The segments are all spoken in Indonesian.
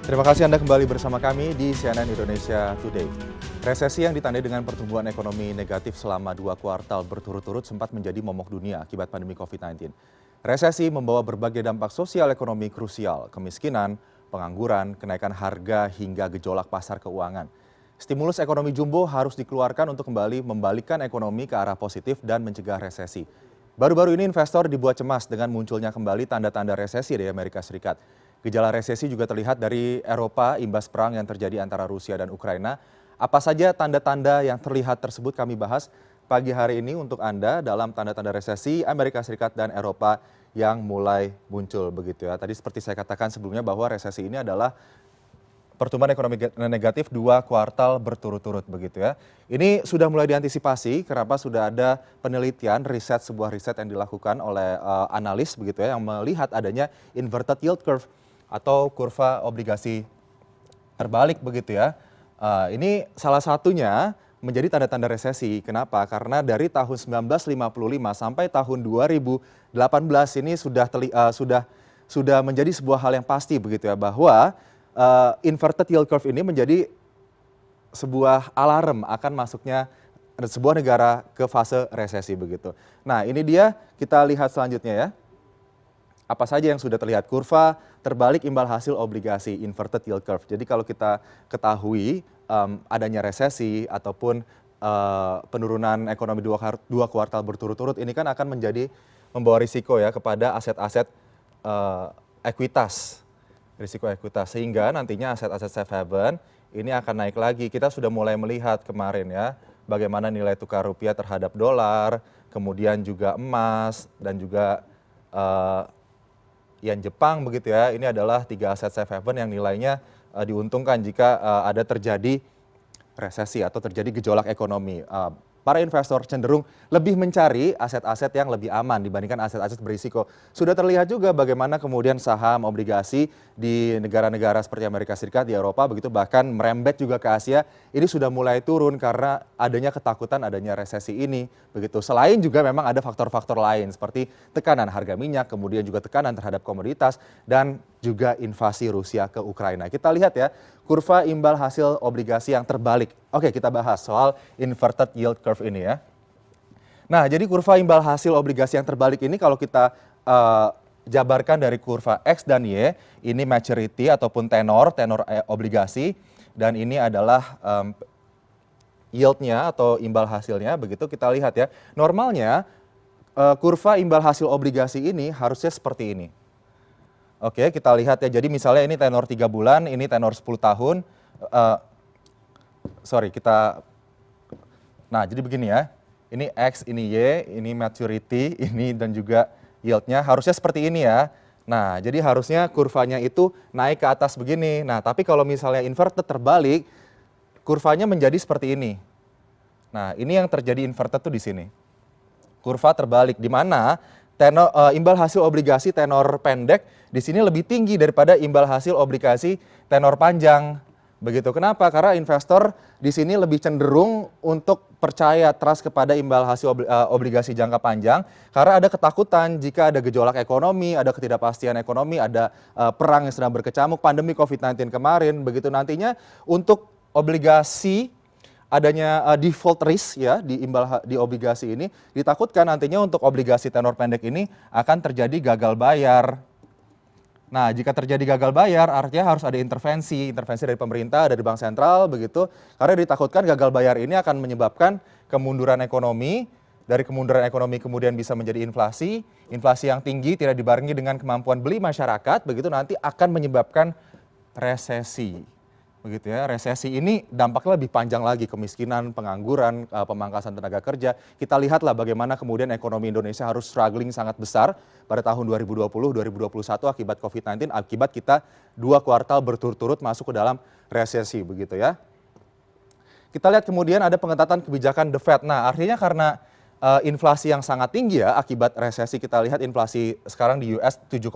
Terima kasih Anda kembali bersama kami di CNN Indonesia Today. Resesi yang ditandai dengan pertumbuhan ekonomi negatif selama 2 kuartal berturut-turut sempat menjadi momok dunia akibat pandemi COVID-19. Resesi membawa berbagai dampak sosial ekonomi krusial, kemiskinan, pengangguran, kenaikan harga, hingga gejolak pasar keuangan. Stimulus ekonomi jumbo harus dikeluarkan untuk kembali membalikkan ekonomi ke arah positif dan mencegah resesi. Baru-baru ini investor dibuat cemas dengan munculnya kembali tanda-tanda resesi di Amerika Serikat. Gejala resesi juga terlihat dari Eropa imbas perang yang terjadi antara Rusia dan Ukraina. Apa saja tanda-tanda yang terlihat tersebut kami bahas pagi hari ini untuk Anda dalam tanda-tanda resesi Amerika Serikat dan Eropa yang mulai muncul begitu ya. Tadi seperti saya katakan sebelumnya bahwa resesi ini adalah pertumbuhan ekonomi negatif 2 kuartal berturut-turut begitu ya. Ini sudah mulai diantisipasi kenapa sudah ada penelitian sebuah riset yang dilakukan oleh analis begitu ya yang melihat adanya inverted yield curve atau kurva obligasi terbalik begitu ya. Ini salah satunya menjadi tanda-tanda resesi. Kenapa? Karena dari tahun 1955 sampai tahun 2018 ini sudah menjadi sebuah hal yang pasti begitu ya bahwa inverted yield curve ini menjadi sebuah alarm akan masuknya sebuah negara ke fase resesi begitu. Nah, ini dia kita lihat selanjutnya ya. Apa saja yang sudah terlihat? Kurva terbalik imbal hasil obligasi inverted yield curve. Jadi kalau kita ketahui adanya resesi ataupun penurunan ekonomi 2 kuartal berturut-turut ini kan akan membawa risiko ya kepada aset-aset ekuitas, risiko ekuitas sehingga nantinya aset-aset safe haven ini akan naik lagi. Kita sudah mulai melihat kemarin ya bagaimana nilai tukar rupiah terhadap dolar, kemudian juga emas dan juga yen Jepang begitu ya. Ini adalah 3 aset safe haven yang nilainya diuntungkan jika ada terjadi resesi atau terjadi gejolak ekonomi. Para investor cenderung lebih mencari aset-aset yang lebih aman dibandingkan aset-aset berisiko. Sudah terlihat juga bagaimana kemudian saham obligasi di negara-negara seperti Amerika Serikat, di Eropa begitu bahkan merembet juga ke Asia. Ini sudah mulai turun karena adanya ketakutan adanya resesi ini begitu. Selain juga memang ada faktor-faktor lain seperti tekanan harga minyak, kemudian juga tekanan terhadap komoditas dan juga invasi Rusia ke Ukraina. Kita lihat ya, kurva imbal hasil obligasi yang terbalik. Oke, kita bahas soal inverted yield curve ini ya. Nah, jadi kurva imbal hasil obligasi yang terbalik ini kalau kita jabarkan dari kurva X dan Y, ini maturity ataupun tenor obligasi, dan ini adalah yieldnya atau imbal hasilnya, begitu kita lihat ya. Normalnya kurva imbal hasil obligasi ini harusnya seperti ini. Oke, kita lihat ya. Jadi misalnya ini tenor 3 bulan, ini tenor 10 tahun. Nah, jadi begini ya. Ini X, ini Y, ini maturity, ini dan juga yieldnya harusnya seperti ini ya. Nah, jadi harusnya kurvanya itu naik ke atas begini. Nah, tapi kalau misalnya inverted terbalik, kurvanya menjadi seperti ini. Nah, ini yang terjadi inverted tuh di sini. Kurva terbalik di mana imbal hasil obligasi tenor pendek di sini lebih tinggi daripada imbal hasil obligasi tenor panjang. Begitu. Kenapa? Karena investor di sini lebih cenderung untuk percaya trust kepada imbal hasil obligasi jangka panjang karena ada ketakutan jika ada gejolak ekonomi, ada ketidakpastian ekonomi, ada perang yang sedang berkecamuk, pandemi COVID-19 kemarin. Begitu nantinya untuk obligasi adanya default risk ya di obligasi ini ditakutkan nantinya untuk obligasi tenor pendek ini akan terjadi gagal bayar. Nah, jika terjadi gagal bayar artinya harus ada intervensi dari pemerintah, dari bank sentral begitu. Karena ditakutkan gagal bayar ini akan menyebabkan kemunduran ekonomi. Dari kemunduran ekonomi kemudian bisa menjadi inflasi yang tinggi tidak dibarengi dengan kemampuan beli masyarakat, begitu nanti akan menyebabkan resesi. Begitu ya, resesi ini dampaknya lebih panjang lagi, kemiskinan, pengangguran, pemangkasan tenaga kerja. Kita lihatlah bagaimana kemudian ekonomi Indonesia harus struggling sangat besar pada tahun 2020-2021 akibat COVID-19, akibat kita 2 kuartal berturut-turut masuk ke dalam resesi begitu ya. Kita lihat kemudian ada pengetatan kebijakan The Fed. Nah, artinya karena inflasi yang sangat tinggi ya akibat resesi, kita lihat inflasi sekarang di US 7,5%.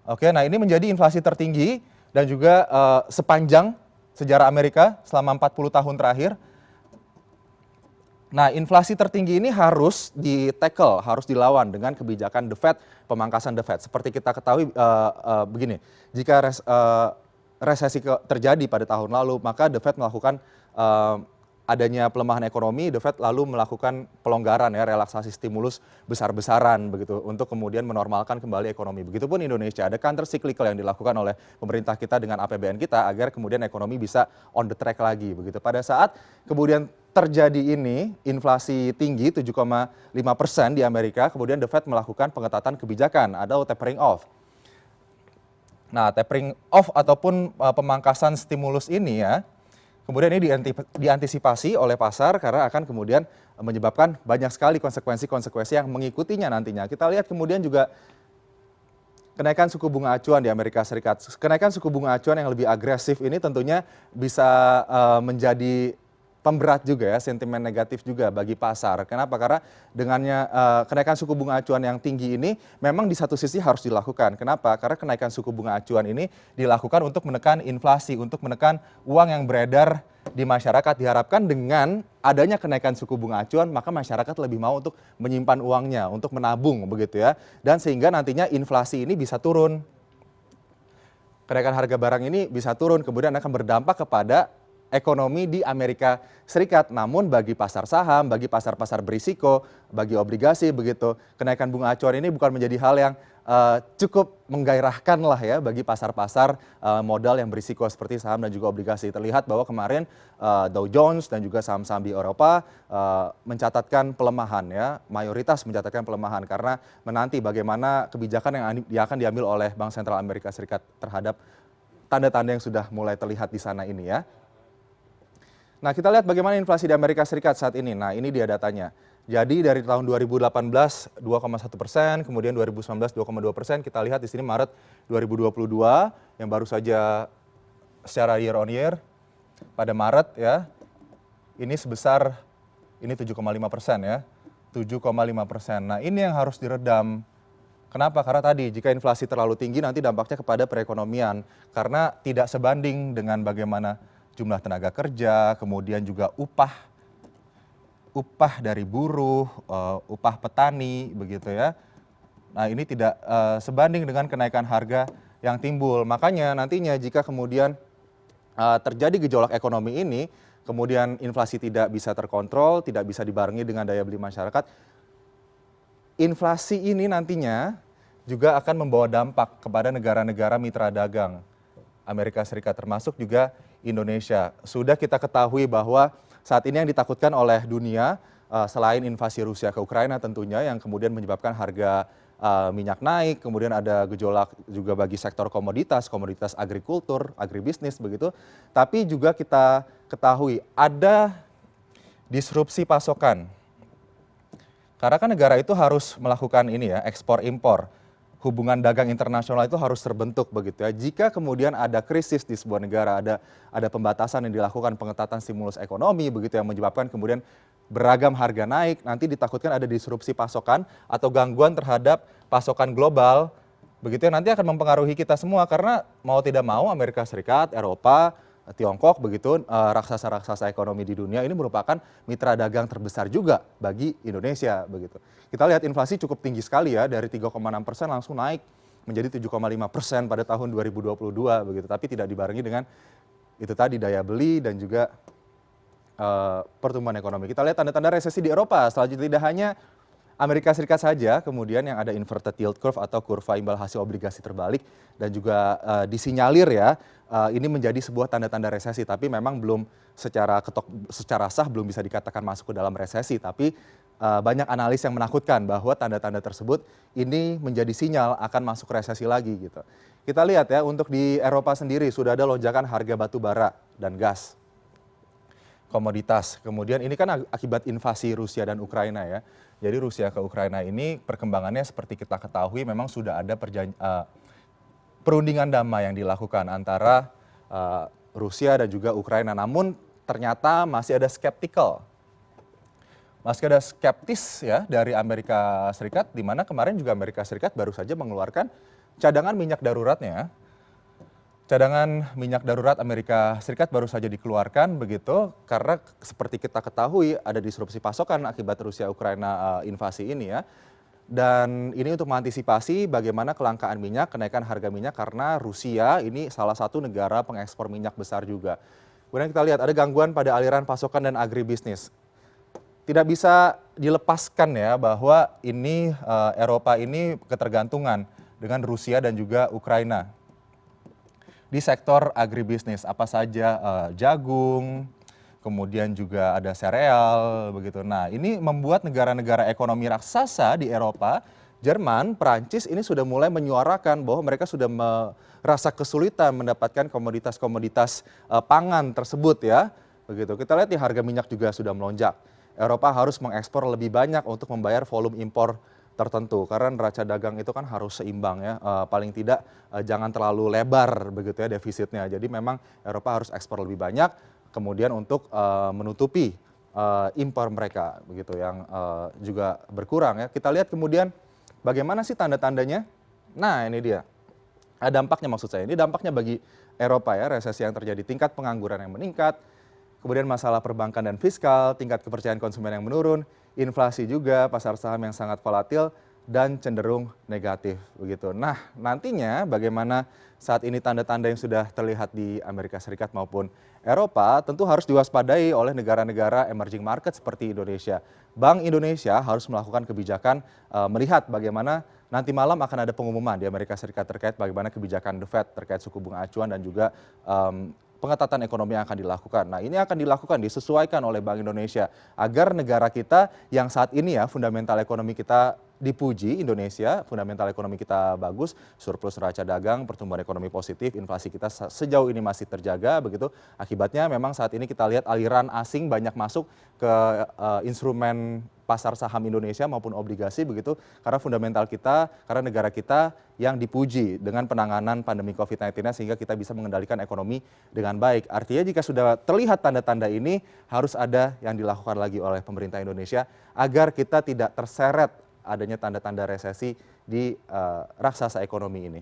Oke, nah ini menjadi inflasi tertinggi dan juga sepanjang sejarah Amerika selama 40 tahun terakhir. Nah, inflasi tertinggi ini harus di-tackle, harus dilawan dengan kebijakan The Fed, pemangkasan The Fed. Seperti kita ketahui begini, jika resesi terjadi pada tahun lalu, maka The Fed melakukan adanya pelemahan ekonomi, The Fed lalu melakukan pelonggaran ya, relaksasi stimulus besar-besaran begitu untuk kemudian menormalkan kembali ekonomi. Begitupun Indonesia, ada counter cyclical yang dilakukan oleh pemerintah kita dengan APBN kita agar kemudian ekonomi bisa on the track lagi begitu. Pada saat kemudian terjadi ini, inflasi tinggi 7,5% di Amerika, kemudian The Fed melakukan pengetatan kebijakan atau tapering off. Nah, tapering off ataupun pemangkasan stimulus ini ya, kemudian ini diantisipasi oleh pasar karena akan kemudian menyebabkan banyak sekali konsekuensi-konsekuensi yang mengikutinya nantinya. Kita lihat kemudian juga kenaikan suku bunga acuan di Amerika Serikat. Kenaikan suku bunga acuan yang lebih agresif ini tentunya bisa menjadi pemberat juga ya, sentimen negatif juga bagi pasar. Kenapa? Karena dengannya kenaikan suku bunga acuan yang tinggi ini memang di satu sisi harus dilakukan. Kenapa? Karena kenaikan suku bunga acuan ini dilakukan untuk menekan inflasi, untuk menekan uang yang beredar di masyarakat. Diharapkan dengan adanya kenaikan suku bunga acuan, maka masyarakat lebih mau untuk menyimpan uangnya, untuk menabung begitu ya. Dan sehingga nantinya inflasi ini bisa turun. Kenaikan harga barang ini bisa turun, kemudian akan berdampak kepada ekonomi di Amerika Serikat. Namun bagi pasar saham, bagi pasar-pasar berisiko, bagi obligasi begitu, kenaikan bunga acuan ini bukan menjadi hal yang cukup menggairahkan lah ya bagi pasar-pasar modal yang berisiko seperti saham dan juga obligasi. Terlihat bahwa kemarin Dow Jones dan juga saham-saham di Eropa mencatatkan pelemahan ya, mayoritas mencatatkan pelemahan karena menanti bagaimana kebijakan yang akan diambil oleh Bank Sentral Amerika Serikat terhadap tanda-tanda yang sudah mulai terlihat di sana ini ya. Nah, kita lihat bagaimana inflasi di Amerika Serikat saat ini. Nah, ini dia datanya. Jadi dari tahun 2018 2,1%, kemudian 2019 2,2%. Kita lihat di sini Maret 2022 yang baru saja secara year on year pada Maret ya. Ini sebesar ini 7,5% ya. 7,5%. Nah, ini yang harus diredam. Kenapa? Karena tadi jika inflasi terlalu tinggi nanti dampaknya kepada perekonomian karena tidak sebanding dengan bagaimana jumlah tenaga kerja, kemudian juga upah dari buruh, upah petani, begitu ya. Nah, ini tidak sebanding dengan kenaikan harga yang timbul. Makanya nantinya jika kemudian terjadi gejolak ekonomi ini, kemudian inflasi tidak bisa terkontrol, tidak bisa dibarengi dengan daya beli masyarakat, inflasi ini nantinya juga akan membawa dampak kepada negara-negara mitra dagang Amerika Serikat, termasuk juga Indonesia. Sudah kita ketahui bahwa saat ini yang ditakutkan oleh dunia selain invasi Rusia ke Ukraina tentunya yang kemudian menyebabkan harga minyak naik, kemudian ada gejolak juga bagi sektor komoditas agrikultur, agribisnis begitu. Tapi juga kita ketahui ada disrupsi pasokan. Karena kan negara itu harus melakukan ini ya, ekspor impor. Hubungan dagang internasional itu harus terbentuk begitu ya. Jika kemudian ada krisis di sebuah negara, ada pembatasan yang dilakukan, pengetatan stimulus ekonomi begitu yang menyebabkan kemudian beragam harga naik, nanti ditakutkan ada disrupsi pasokan atau gangguan terhadap pasokan global. Begitu ya, nanti akan mempengaruhi kita semua karena mau tidak mau Amerika Serikat, Eropa, Tiongkok begitu raksasa-raksasa ekonomi di dunia ini merupakan mitra dagang terbesar juga bagi Indonesia begitu. Kita lihat inflasi cukup tinggi sekali ya, dari 3,6% langsung naik menjadi 7,5% pada tahun 2022 begitu, tapi tidak dibarengi dengan itu tadi daya beli dan juga pertumbuhan ekonomi. Kita lihat tanda-tanda resesi di Eropa. Selanjutnya tidak hanya Amerika Serikat saja kemudian yang ada inverted yield curve atau kurva imbal hasil obligasi terbalik dan juga disinyalir ya ini menjadi sebuah tanda-tanda resesi, tapi memang belum secara sah belum bisa dikatakan masuk ke dalam resesi, tapi banyak analis yang menakutkan bahwa tanda-tanda tersebut ini menjadi sinyal akan masuk resesi lagi gitu. Kita lihat ya, untuk di Eropa sendiri sudah ada lonjakan harga batu bara dan gas, komoditas. Kemudian ini kan akibat invasi Rusia dan Ukraina ya. Jadi Rusia ke Ukraina ini perkembangannya seperti kita ketahui memang sudah ada perundingan damai yang dilakukan antara Rusia dan juga Ukraina. Namun ternyata masih ada skeptis ya dari Amerika Serikat, di mana kemarin juga Amerika Serikat baru saja mengeluarkan cadangan minyak daruratnya Cadangan minyak darurat Amerika Serikat baru saja dikeluarkan begitu karena seperti kita ketahui ada disrupsi pasokan akibat Rusia Ukraina invasi ini ya. Dan ini untuk mengantisipasi bagaimana kelangkaan minyak, kenaikan harga minyak karena Rusia ini salah satu negara pengekspor minyak besar juga. Kemudian kita lihat ada gangguan pada aliran pasokan dan agribisnis. Tidak bisa dilepaskan ya bahwa ini Eropa ini ketergantungan dengan Rusia dan juga Ukraina di sektor agribisnis apa saja jagung, kemudian juga ada sereal begitu. Nah, ini membuat negara-negara ekonomi raksasa di Eropa, Jerman, Perancis ini sudah mulai menyuarakan bahwa mereka sudah merasa kesulitan mendapatkan komoditas-komoditas pangan tersebut ya. Begitu. Kita lihat nih harga minyak juga sudah melonjak. Eropa harus mengekspor lebih banyak untuk membayar volume impor tertentu karena neraca dagang itu kan harus seimbang ya, paling tidak jangan terlalu lebar begitu ya defisitnya. Jadi memang Eropa harus ekspor lebih banyak kemudian untuk menutupi impor mereka begitu yang juga berkurang ya. Kita lihat kemudian bagaimana sih tanda-tandanya? Nah, ini dia. Dampaknya maksud saya. Ini dampaknya bagi Eropa ya, resesi yang terjadi, tingkat pengangguran yang meningkat, kemudian masalah perbankan dan fiskal, tingkat kepercayaan konsumen yang menurun, inflasi juga, pasar saham yang sangat volatil dan cenderung negatif begitu. Nah, nantinya bagaimana saat ini tanda-tanda yang sudah terlihat di Amerika Serikat maupun Eropa tentu harus diwaspadai oleh negara-negara emerging market seperti Indonesia. Bank Indonesia harus melakukan kebijakan melihat bagaimana nanti malam akan ada pengumuman di Amerika Serikat terkait bagaimana kebijakan The Fed terkait suku bunga acuan dan juga pengetatan ekonomi yang akan dilakukan. Nah, ini akan dilakukan, disesuaikan oleh Bank Indonesia agar negara kita yang saat ini ya fundamental ekonomi kita dipuji, Indonesia fundamental ekonomi kita bagus, surplus neraca dagang, pertumbuhan ekonomi positif, inflasi kita sejauh ini masih terjaga begitu. Akibatnya memang saat ini kita lihat aliran asing banyak masuk ke instrumen pasar saham Indonesia maupun obligasi begitu karena fundamental kita, karena negara kita yang dipuji dengan penanganan pandemi COVID-19 sehingga kita bisa mengendalikan ekonomi dengan baik. Artinya jika sudah terlihat tanda-tanda ini harus ada yang dilakukan lagi oleh pemerintah Indonesia agar kita tidak terseret adanya tanda-tanda resesi di raksasa ekonomi ini.